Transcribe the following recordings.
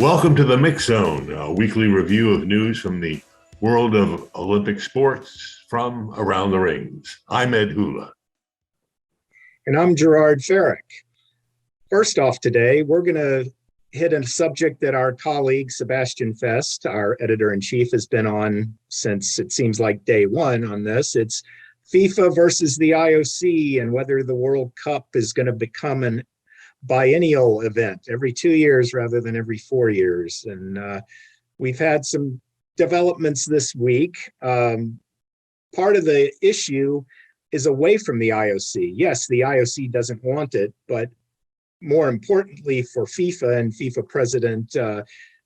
Welcome to the Mix Zone, a weekly review of news from the world of Olympic sports from around the rings. I'm Ed Hula. And I'm Gerard Farrick. First off today, we're going to hit a subject that our colleague Sebastian Fest, our editor-in-chief, has been on since it seems like day one on this. It's FIFA versus the IOC and whether the World Cup is going to become an biennial event every 2 years rather than every 4 years. And we've had some developments this week. Part of the issue is away from the IOC. Yes, the IOC doesn't want it, but more importantly for FIFA and FIFA president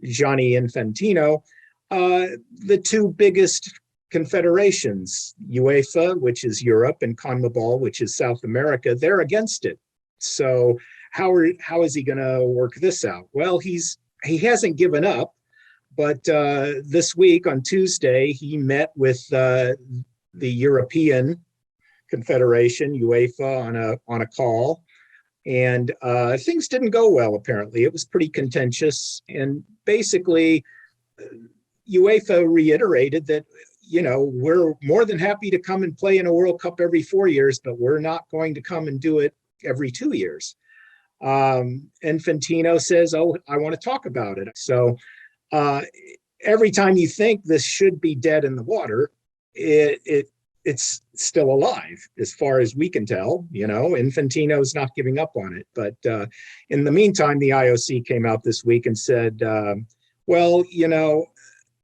Gianni Infantino, the two biggest confederations, UEFA, which is Europe, and CONMEBOL, which is South America, they're against it. So how is he going to work this out? Well, he hasn't given up, but this week on Tuesday, he met with the European Confederation, UEFA, on a call, and things didn't go well. Apparently, it was pretty contentious, and basically, UEFA reiterated that we're more than happy to come and play in a World Cup every 4 years, but we're not going to come and do it every 2 years. Infantino says, "Oh, I want to talk about it." So every time you think this should be dead in the water, it's still alive as far as we can tell. Infantino's not giving up on it. But in the meantime, the IOC came out this week and said,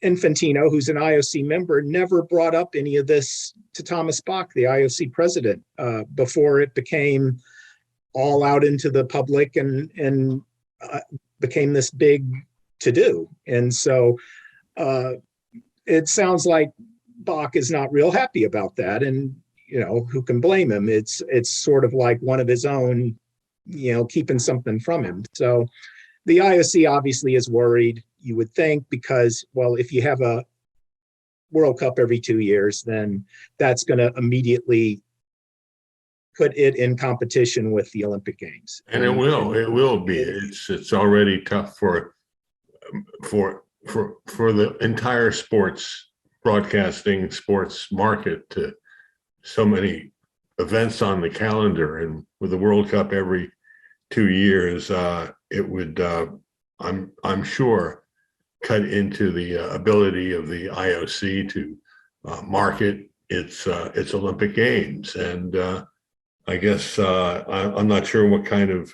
Infantino, who's an IOC member, never brought up any of this to Thomas Bach, the IOC president, before it became all out into the public and became this big to-do. And so it sounds like Bach is not real happy about that. And, who can blame him? It's sort of like one of his own, keeping something from him. So the IOC obviously is worried, you would think, because, well, if you have a World Cup every 2 years, then that's going to immediately put it in competition with the Olympic Games. And it will be. It's already tough for the entire sports broadcasting sports market to so many events on the calendar, and with the World Cup every 2 years, it would I'm sure cut into the ability of the IOC to market its Olympic Games. And I guess I'm not sure what kind of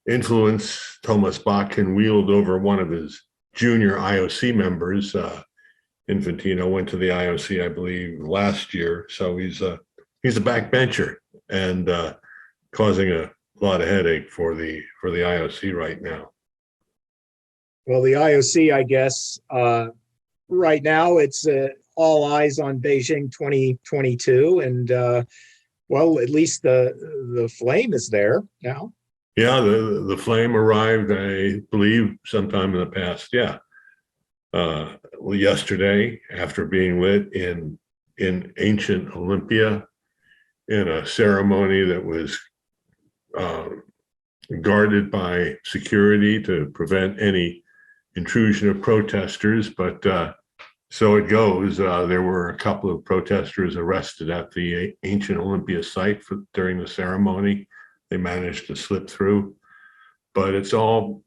influence Thomas Bach can wield over one of his junior IOC members. Infantino went to the IOC, I believe, last year, so he's a backbencher and causing a lot of headache for the IOC right now. Well, the IOC, I guess, right now it's all eyes on Beijing 2022, and at least the flame is there now. Yeah, the flame arrived, I believe, sometime in the past. Yeah. Yesterday, after being lit in ancient Olympia in a ceremony that was guarded by security to prevent any intrusion of protesters. But so it goes. There were a couple of protesters arrested at the ancient Olympia site during the ceremony. They managed to slip through. But it's all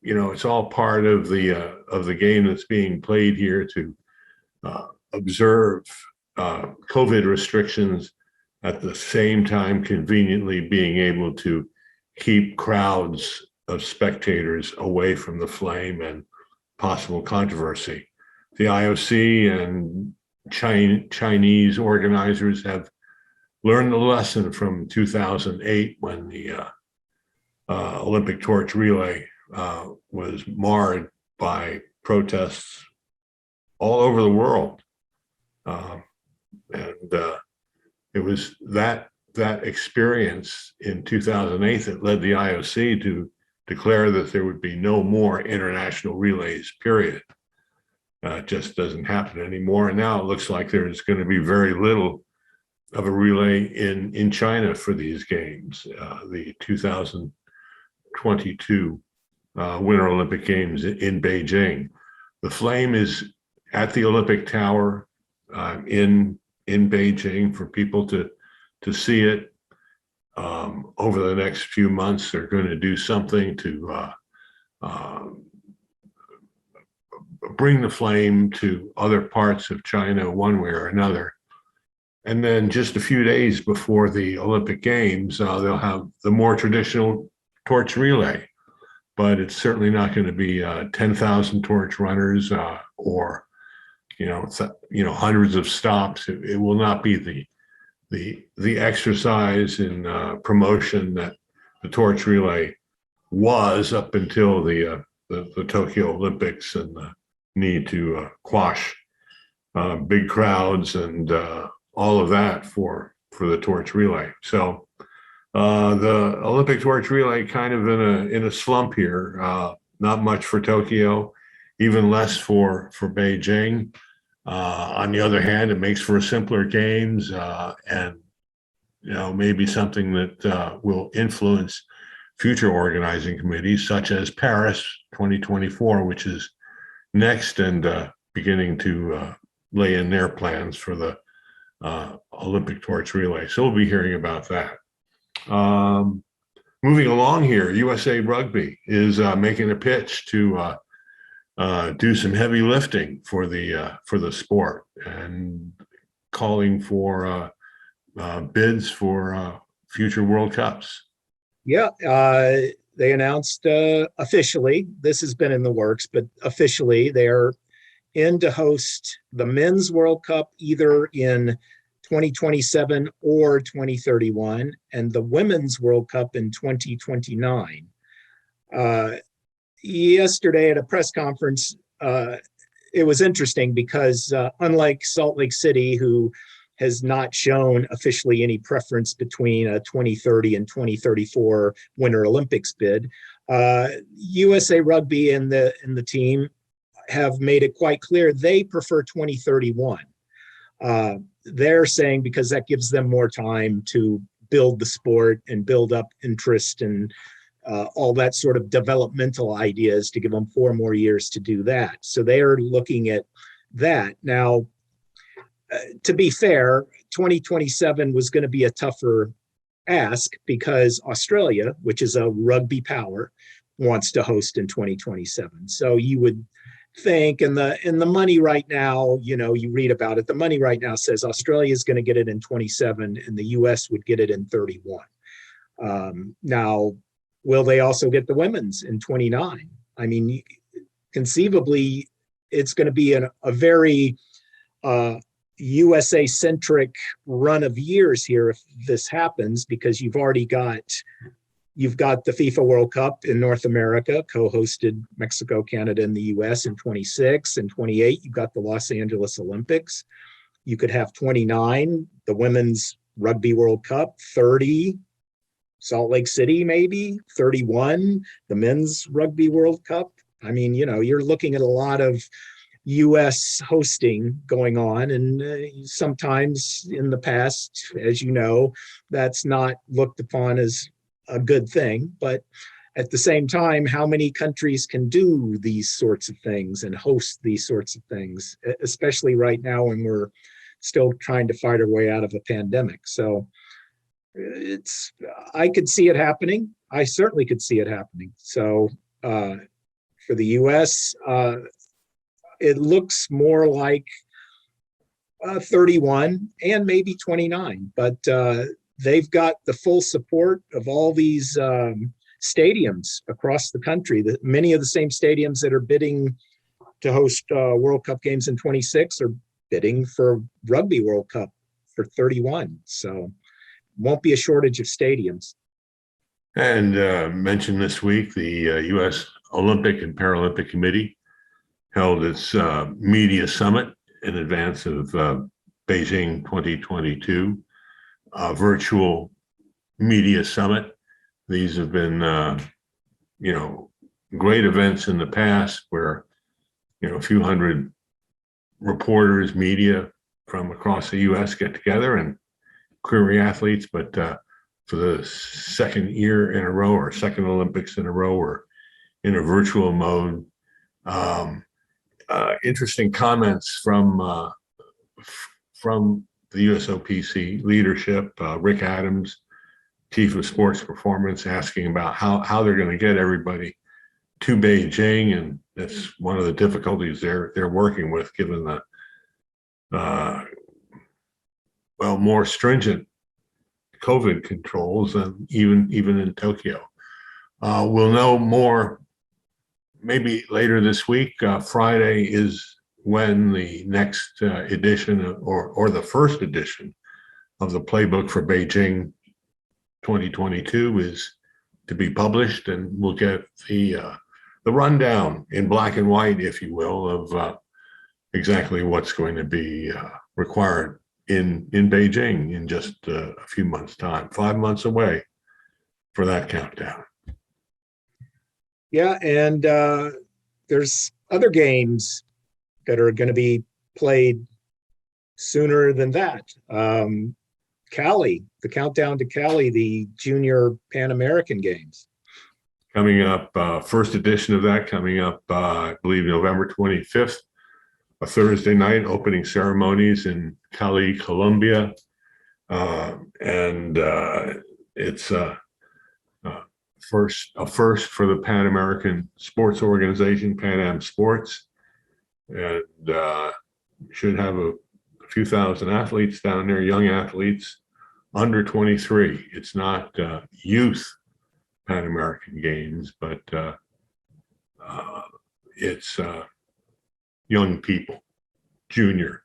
part of the game that's being played here to observe COVID restrictions, at the same time conveniently being able to keep crowds of spectators away from the flame and possible controversy. The IOC and Chinese organizers have learned the lesson from 2008 when the Olympic torch relay was marred by protests all over the world. It was that experience in 2008 that led the IOC to declare that there would be no more international relays, period. It just doesn't happen anymore. And now it looks like there's going to be very little of a relay in China for these games, the 2022 Winter Olympic Games in Beijing. The flame is at the Olympic Tower in Beijing for people to see it. Over the next few months, they're going to do something to bring the flame to other parts of China one way or another. And then just a few days before the Olympic Games, they'll have the more traditional torch relay. But it's certainly not going to be 10,000 torch runners or hundreds of stops. It will not be the exercise and promotion that the torch relay was up until the Tokyo Olympics and the need to quash big crowds and all of that for the torch relay. So the Olympic torch relay kind of in a slump here. Not much for Tokyo, even less for Beijing. On the other hand, it makes for simpler games and maybe something that will influence future organizing committees such as Paris 2024, which is next and beginning to lay in their plans for the Olympic torch relay. So we'll be hearing about that. Moving along here, USA Rugby is making a pitch to do some heavy lifting for the sport and calling for bids for future World Cups. Yeah, they announced officially, this has been in the works, but officially they're in to host the Men's World Cup either in 2027 or 2031, and the Women's World Cup in 2029. Yesterday at a press conference, it was interesting because unlike Salt Lake City, who has not shown officially any preference between a 2030 and 2034 Winter Olympics bid, USA Rugby and the team have made it quite clear they prefer 2031. They're saying because that gives them more time to build the sport and build up interest and all that sort of developmental ideas, to give them 4 more years to do that. So they are looking at that. Now, to be fair, 2027 was going to be a tougher ask because Australia, which is a rugby power, wants to host in 2027. So you would think, and the money right now, you read about it, the money right now says Australia is going to get it in 27 and the US would get it in 31. Now, will they also get the women's in 29? I mean, conceivably, it's going to be a very USA-centric run of years here if this happens, because you've got the FIFA World Cup in North America, co-hosted Mexico, Canada, and the US in 26 and 28. You've got the Los Angeles Olympics. You could have 29, the Women's Rugby World Cup, 30, Salt Lake City maybe, 31, the Men's Rugby World Cup. I mean, you're looking at a lot of US hosting going on, and sometimes in the past, as you know, that's not looked upon as a good thing. But at the same time, how many countries can do these sorts of things and host these sorts of things, especially right now when we're still trying to fight our way out of a pandemic? So I could see it happening. I certainly could see it happening. So for the US, it looks more like 31 and maybe 29, but they've got the full support of all these stadiums across the country. Many of the same stadiums that are bidding to host World Cup games in 26 are bidding for Rugby World Cup for 31. So won't be a shortage of stadiums. And mentioned this week, the U.S. Olympic and Paralympic Committee held its media summit in advance of Beijing 2022, virtual media summit. These have been, great events in the past where, a few hundred reporters, media from across the U.S. get together and query athletes. But for the second year in a row, or second Olympics in a row, we're in a virtual mode. Interesting comments from the USOPC leadership, Rick Adams, Chief of Sports Performance, asking about how they're going to get everybody to Beijing, and that's one of the difficulties they're working with, given the more stringent COVID controls than even in Tokyo. We'll know more maybe later this week. Friday is when the next edition or the first edition of the playbook for Beijing 2022 is to be published, and we'll get the rundown in black and white, if you will, of exactly what's going to be required in Beijing in just a few months' time. 5 months away for that countdown. Yeah, and there's other games that are going to be played sooner than that. Cali, the countdown to Cali, the Junior Pan American Games. Coming up, first edition of that coming up, I believe November 25th, a Thursday night, opening ceremonies in Cali, Colombia. And it's a first for the Pan American Sports Organization, Pan Am Sports. And should have a few thousand athletes down there, young athletes under 23. It's not youth Pan American Games, but it's young people, junior.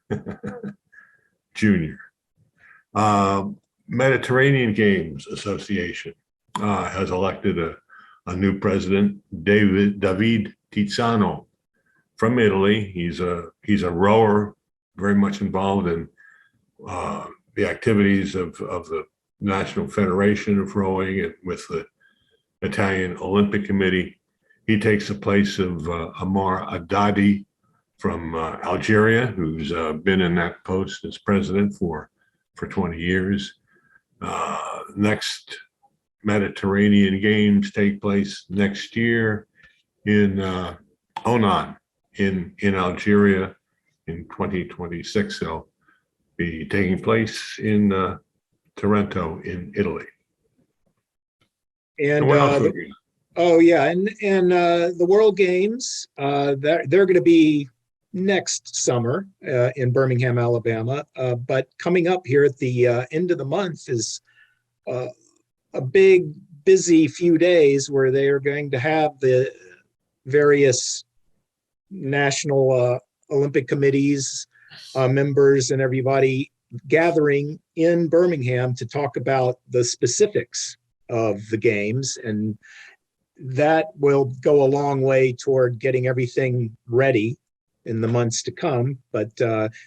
Mediterranean Games Association has elected a new president, David Tiziano, from Italy. He's a rower, very much involved in the activities of the National Federation of Rowing and with the Italian Olympic Committee. He takes the place of Amar Haddadi from Algeria, who's been in that post as president for 20 years. Next Mediterranean Games take place next year in Oman in Algeria in 2026. They'll be taking place in Taranto in Italy. And what else and the World Games, they're going to be next summer in Birmingham, Alabama. But coming up here at the end of the month is a big, busy few days where they are going to have the various national Olympic committees, members, and everybody gathering in Birmingham to talk about the specifics of the games. And that will go a long way toward getting everything ready in the months to come. But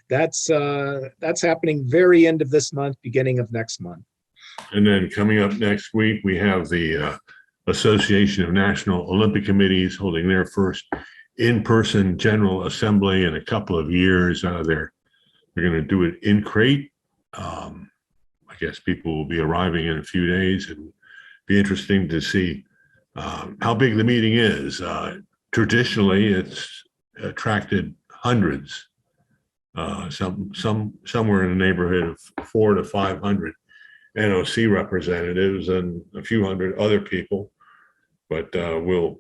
that's happening very end of this month, beginning of next month. And then coming up next week, we have the Association of National Olympic Committees holding their first in-person General Assembly in a couple of years. They're going to do it in Crete. I guess people will be arriving in a few days, and be interesting to see how big the meeting is. Traditionally, it's attracted hundreds, somewhere in the neighborhood of 400 to 500 NOC representatives and a few hundred other people. But we'll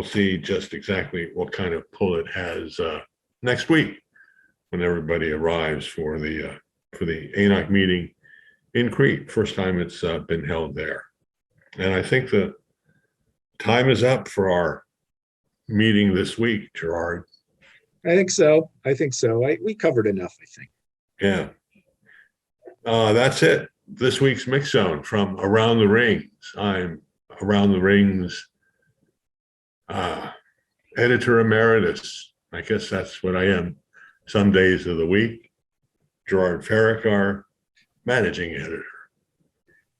see just exactly what kind of pull it has next week when everybody arrives for the ANOC meeting in Crete. First time it's been held there. And I think the time is up for our meeting this week, Gerard. I think so. We covered enough, I think. Yeah. That's it. This week's Mix Zone from Around the Rings. I'm Around the Rings editor emeritus. I guess that's what I am some days of the week. Gerard Ferrick, our managing editor.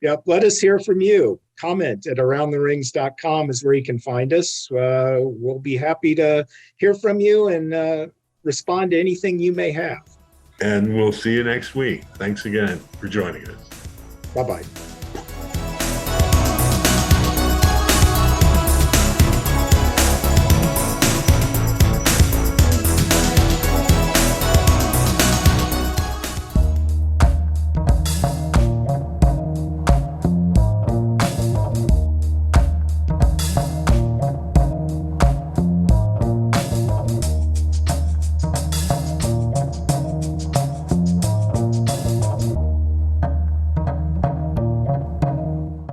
Yep. Let us hear from you. Comment at aroundtherings.com is where you can find us. We'll be happy to hear from you and respond to anything you may have. And we'll see you next week. Thanks again for joining us. Bye-bye.